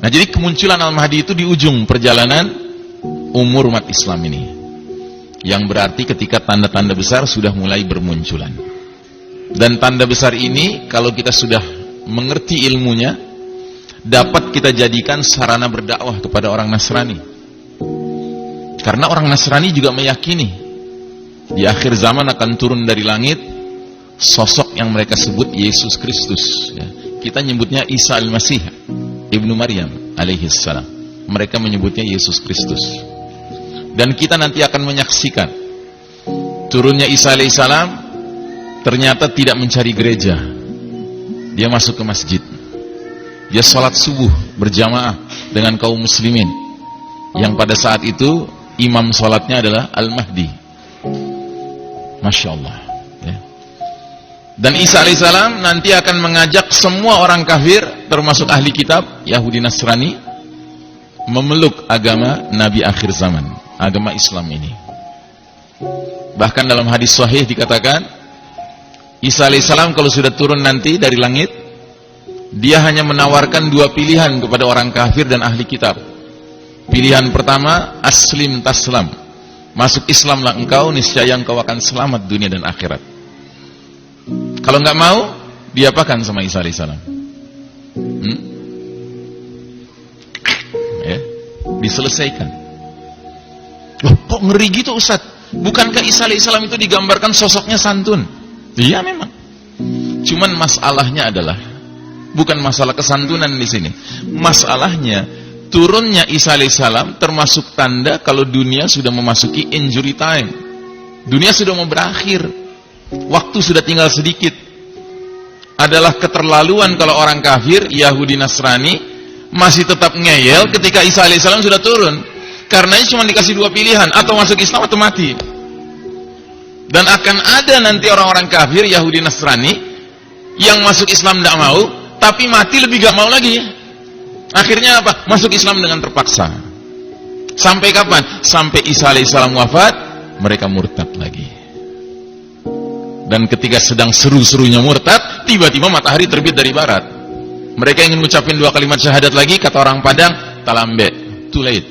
Nah, jadi kemunculan Al-Mahdi itu di ujung perjalanan umur umat Islam ini. Yang berarti ketika tanda-tanda besar sudah mulai bermunculan. Dan tanda besar ini kalau kita sudah mengerti ilmunya, dapat kita jadikan sarana berdakwah kepada orang Nasrani. Karena orang Nasrani juga meyakini di akhir zaman akan turun dari langit sosok yang mereka sebut Yesus Kristus. Kita nyebutnya Isa Al-Masih Ibnu Maryam alaihissalam. Mereka menyebutnya Yesus Kristus. Dan kita nanti akan menyaksikan turunnya Isa alaihissalam ternyata tidak mencari gereja. Dia masuk ke masjid. Dia sholat subuh berjamaah dengan kaum muslimin. Yang pada saat itu imam sholatnya adalah Al-Mahdi. Masya Allah. Dan Isa alaihissalam nanti akan mengajak semua orang kafir, termasuk ahli kitab, Yahudi Nasrani, memeluk agama Nabi akhir zaman, agama Islam ini. Bahkan dalam hadis sahih dikatakan, Isa alaihissalam kalau sudah turun nanti dari langit, dia hanya menawarkan dua pilihan kepada orang kafir dan ahli kitab. Pilihan pertama, aslim taslam, masuk Islamlah engkau, niscaya engkau akan selamat dunia dan akhirat. Kalau nggak mau, diapakan sama Isa alaihissalam? Diselesaikan. Loh, kok ngeri gitu Ustaz? Bukankah Isa alaihissalam itu digambarkan sosoknya santun? Iya memang. Cuman masalahnya adalah bukan masalah kesantunan di sini. Masalahnya turunnya Isa alaihissalam termasuk tanda kalau dunia sudah memasuki injury time. Dunia sudah mau berakhir. Waktu sudah tinggal sedikit. Adalah keterlaluan kalau orang kafir, Yahudi Nasrani masih tetap ngeyel ketika Isa alaihissalam sudah turun. Karenanya cuma dikasih dua pilihan, atau masuk Islam atau mati. Dan akan ada nanti orang-orang kafir, Yahudi Nasrani, yang masuk Islam tidak mau, tapi mati lebih gak mau lagi. Akhirnya apa? Masuk Islam dengan terpaksa. Sampai kapan? Sampai Isa alaihissalam wafat, mereka murtad lagi. Dan ketika sedang seru-serunya murtad, tiba-tiba matahari terbit dari barat. Mereka ingin mengucapkan dua kalimat syahadat lagi, kata orang Padang, talambe, too late.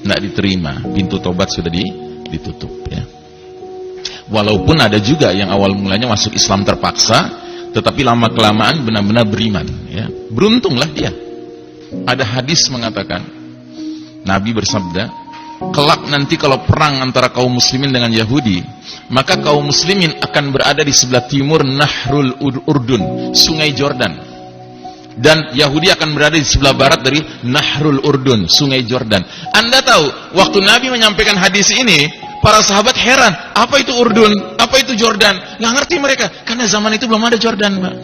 Tidak diterima, pintu tobat sudah ditutup. Ya. Walaupun ada juga yang awal mulanya masuk Islam terpaksa, tetapi lama-kelamaan benar-benar beriman. Ya. Beruntunglah dia. Ada hadis mengatakan, Nabi bersabda, kelak nanti kalau perang antara kaum muslimin dengan Yahudi, maka kaum muslimin akan berada di sebelah timur Nahrul Urdun, sungai Jordan. Dan Yahudi akan berada di sebelah barat dari Nahrul Urdun, sungai Jordan. Anda tahu, waktu Nabi menyampaikan hadis ini, para sahabat heran, apa itu Urdun? Apa itu Jordan? Nggak ngerti mereka, karena zaman itu belum ada Jordan, Pak.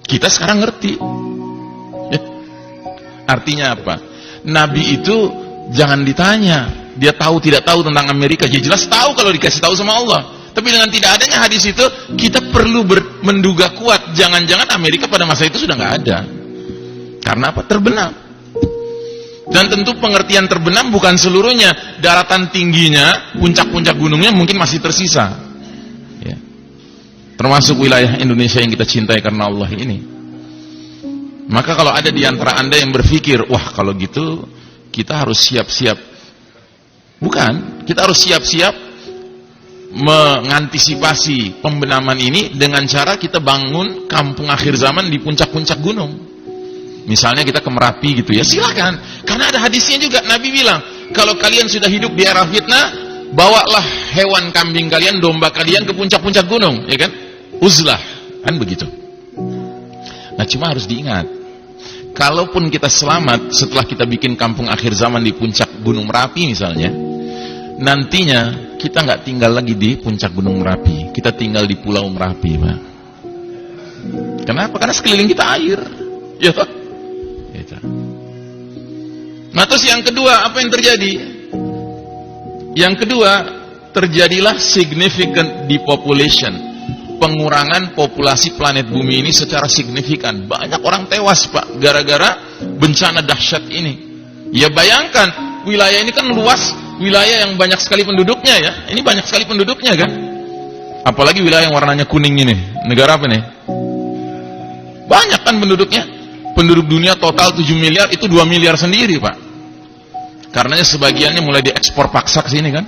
Kita sekarang ngerti. Artinya apa? Nabi itu jangan ditanya, dia tahu tidak tahu tentang Amerika. Dia jelas tahu kalau dikasih tahu sama Allah. Tapi dengan tidak adanya hadis itu, kita perlu menduga kuat, jangan-jangan Amerika pada masa itu sudah nggak ada. Karena apa? Terbenam. Dan tentu pengertian terbenam bukan seluruhnya. Daratan tingginya, puncak-puncak gunungnya mungkin masih tersisa. Ya. Termasuk wilayah Indonesia yang kita cintai karena Allah ini. Maka kalau ada di antara Anda yang berpikir, wah kalau gitu kita harus siap-siap. Bukan, kita harus siap-siap mengantisipasi pembenaman ini dengan cara kita bangun kampung akhir zaman di puncak-puncak gunung. Misalnya kita ke Merapi gitu ya, silakan. Karena ada hadisnya juga, Nabi bilang, kalau kalian sudah hidup di era fitnah, bawalah hewan kambing kalian, domba kalian ke puncak-puncak gunung, ya kan? Uzlah, kan begitu. Nah cuma harus diingat, kalaupun kita selamat setelah kita bikin kampung akhir zaman di puncak gunung Merapi misalnya, nantinya kita nggak tinggal lagi di puncak gunung Merapi, kita tinggal di pulau Merapi, Pak. Kenapa? Karena sekeliling kita air, ya. Nah terus yang kedua, apa yang terjadi? Yang kedua, terjadilah significant depopulation, pengurangan populasi planet bumi ini secara signifikan. Banyak orang tewas, Pak, gara-gara bencana dahsyat ini. Ya bayangkan, wilayah ini kan luas, wilayah yang banyak sekali penduduknya ya. Ini banyak sekali penduduknya kan. Apalagi wilayah yang warnanya kuning ini. Negara apa nih? Banyak kan penduduknya. Penduduk dunia total 7 miliar, itu 2 miliar sendiri, Pak. Karenanya sebagiannya mulai diekspor paksa ke sini kan?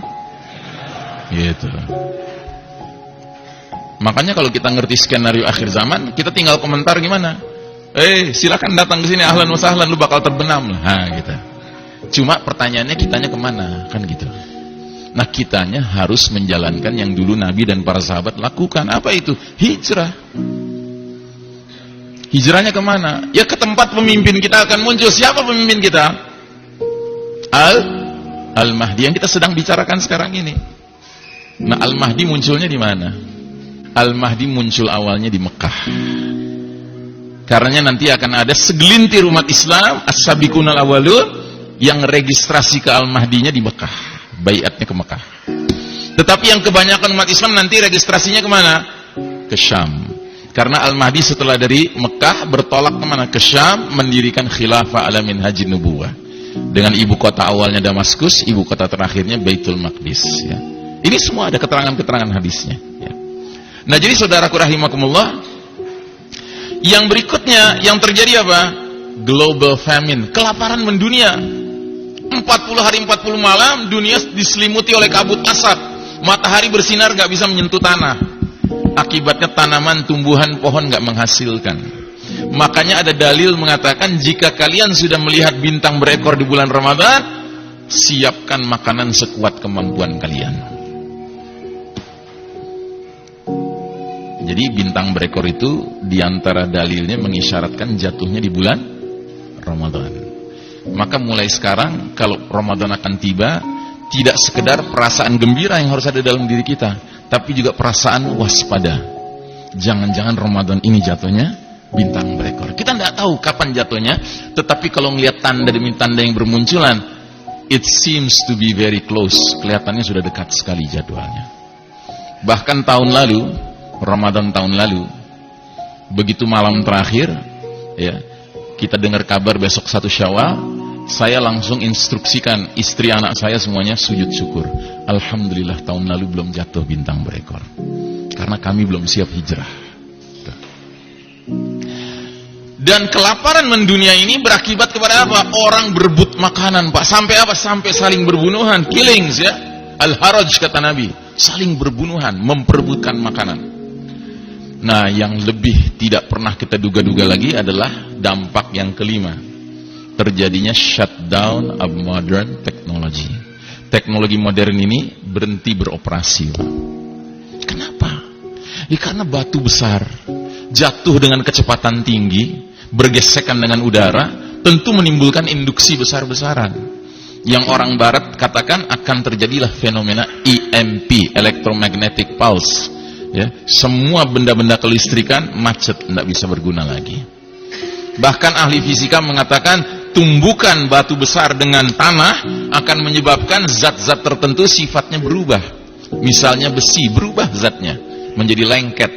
Gitu. Makanya kalau kita ngerti skenario akhir zaman, kita tinggal komentar gimana? Silakan datang ke sini, ahlan wa sahlan, lu bakal terbenam lah. Nah, gitu. Cuma pertanyaannya kitanya kemana? Kan gitu. Nah, kitanya harus menjalankan yang dulu Nabi dan para sahabat lakukan. Apa itu? Hijrah. Hijrahnya kemana? Ya ke tempat pemimpin kita akan muncul. Siapa pemimpin kita? Al-Mahdi yang kita sedang bicarakan sekarang ini. Nah, Al-Mahdi munculnya di mana? Al-Mahdi muncul awalnya di Mekah. Karena nanti akan ada segelintir umat Islam, as-sabiqunal awwalun, yang registrasi ke Al-Mahdinya di Mekah. Baiatnya ke Mekah. Tetapi yang kebanyakan umat Islam nanti registrasinya kemana? Ke Syam. Karena Al-Mahdi setelah dari Mekah bertolak kemana? Ke Syam, mendirikan khilafah ala minhajin nubuwah. Dengan ibu kota awalnya Damaskus, ibu kota terakhirnya Baitul Maqdis. Ya. Ini semua ada keterangan-keterangan hadisnya. Ya. Nah, jadi saudaraku rahimakumullah, yang berikutnya yang terjadi apa? Global famine, kelaparan mendunia. 40 hari 40 malam dunia diselimuti oleh kabut asap. Matahari bersinar gak bisa menyentuh tanah. Akibatnya tanaman, tumbuhan, pohon gak menghasilkan. Makanya ada dalil mengatakan jika kalian sudah melihat bintang berekor di bulan Ramadan, siapkan makanan sekuat kemampuan kalian. Jadi bintang berekor itu diantara dalilnya mengisyaratkan jatuhnya di bulan Ramadan. Maka mulai sekarang kalau Ramadan akan tiba, tidak sekedar perasaan gembira yang harus ada dalam diri kita, tapi juga perasaan waspada. Jangan-jangan Ramadan ini jatuhnya bintang berekor. Kita tidak tahu kapan jatuhnya, tetapi kalau melihat tanda demi tanda yang bermunculan, it seems to be very close. Kelihatannya sudah dekat sekali jadwalnya. Bahkan tahun lalu, Ramadan tahun lalu, begitu malam terakhir, ya, kita dengar kabar besok 1 Syawal, saya langsung instruksikan istri anak saya semuanya sujud syukur. Alhamdulillah tahun lalu belum jatuh bintang berekor. Karena kami belum siap hijrah. Dan kelaparan mendunia ini berakibat kepada apa? Orang berebut makanan, Pak. Sampai apa? Sampai saling berbunuhan, killings ya. Al-haraj kata Nabi, saling berbunuhan, memperebutkan makanan. Nah, yang lebih tidak pernah kita duga-duga lagi adalah dampak yang kelima. Terjadinya shutdown of modern technology. Teknologi modern ini berhenti beroperasi. Kenapa? Ya karena batu besar jatuh dengan kecepatan tinggi, bergesekan dengan udara, tentu menimbulkan induksi besar-besaran. Yang orang barat katakan akan terjadilah fenomena EMP, electromagnetic pulse. Ya, semua benda-benda kelistrikan macet, tidak bisa berguna lagi. Bahkan ahli fisika mengatakan tumbukan batu besar dengan tanah akan menyebabkan zat-zat tertentu sifatnya berubah. Misalnya besi, berubah zatnya menjadi lengket.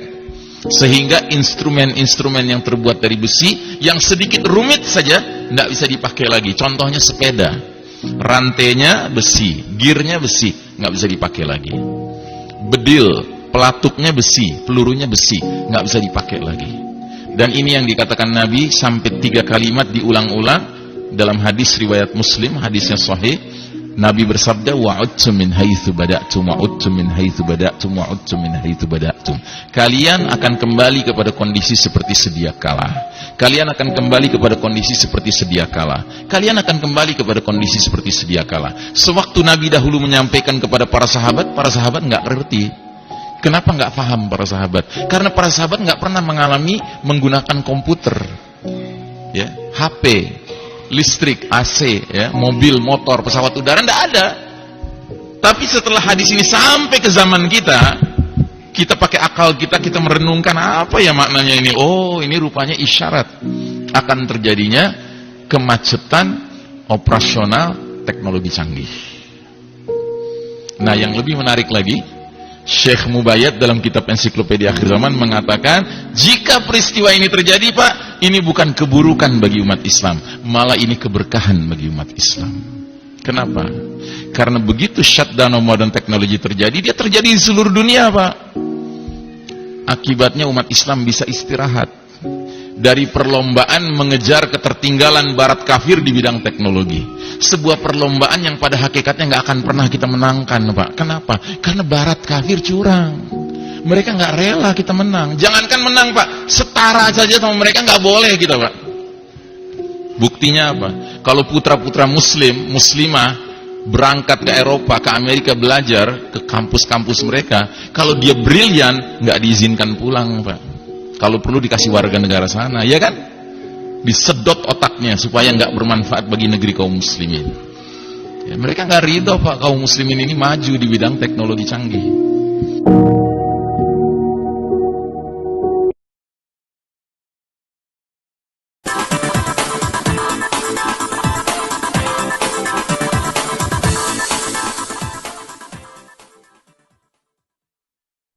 Sehingga instrumen-instrumen yang terbuat dari besi yang sedikit rumit saja tidak bisa dipakai lagi. Contohnya sepeda, rantainya besi, gearnya besi, nggak bisa dipakai lagi. Bedil, pelatuknya besi, pelurunya besi, nggak bisa dipakai lagi. Dan ini yang dikatakan Nabi sampai 3 kalimat diulang-ulang dalam hadis riwayat Muslim, hadisnya sahih. Nabi bersabda, wa'udtum min haitsu bada'tum wa'udtum min haitsu bada'tum wa'udtum min haitsu bada'tum. Kalian akan kembali kepada kondisi seperti sedia kala. Kalian akan kembali kepada kondisi seperti sedia kala. Kalian akan kembali kepada kondisi seperti sedia kala. Sewaktu Nabi dahulu menyampaikan kepada para sahabat nggak ngerti. Kenapa nggak paham para sahabat? Karena para sahabat nggak pernah mengalami menggunakan komputer, ya, HP, listrik, AC, ya, mobil, motor, pesawat udara, tidak ada. Tapi setelah hadis ini sampai ke zaman kita, kita pakai akal kita merenungkan apa ya maknanya ini. Oh, ini rupanya isyarat akan terjadinya kemacetan operasional teknologi canggih. Nah, yang lebih menarik lagi, Syekh Mubayyad dalam kitab Ensiklopedia Akhir Zaman mengatakan, jika peristiwa ini terjadi, Pak, ini bukan keburukan bagi umat Islam, malah ini keberkahan bagi umat Islam. Kenapa? Karena begitu shutdown modern technology terjadi, dia terjadi di seluruh dunia, Pak. Akibatnya umat Islam bisa istirahat, dari perlombaan mengejar ketertinggalan barat kafir di bidang teknologi. Sebuah perlombaan yang pada hakikatnya nggak akan pernah kita menangkan, Pak. Kenapa? Karena barat kafir curang. Mereka nggak rela kita menang. Jangankan menang, Pak, setara saja sama mereka nggak boleh kita, Pak. Buktinya apa? Kalau putra-putra muslim, muslimah berangkat ke Eropa, ke Amerika belajar, ke kampus-kampus mereka, kalau dia brilian nggak diizinkan pulang, Pak. Kalau perlu dikasih warga negara sana, ya kan? Disedot otaknya supaya nggak bermanfaat bagi negeri kaum muslimin. Ya, mereka nggak ridho, Pak, kaum muslimin ini maju di bidang teknologi canggih.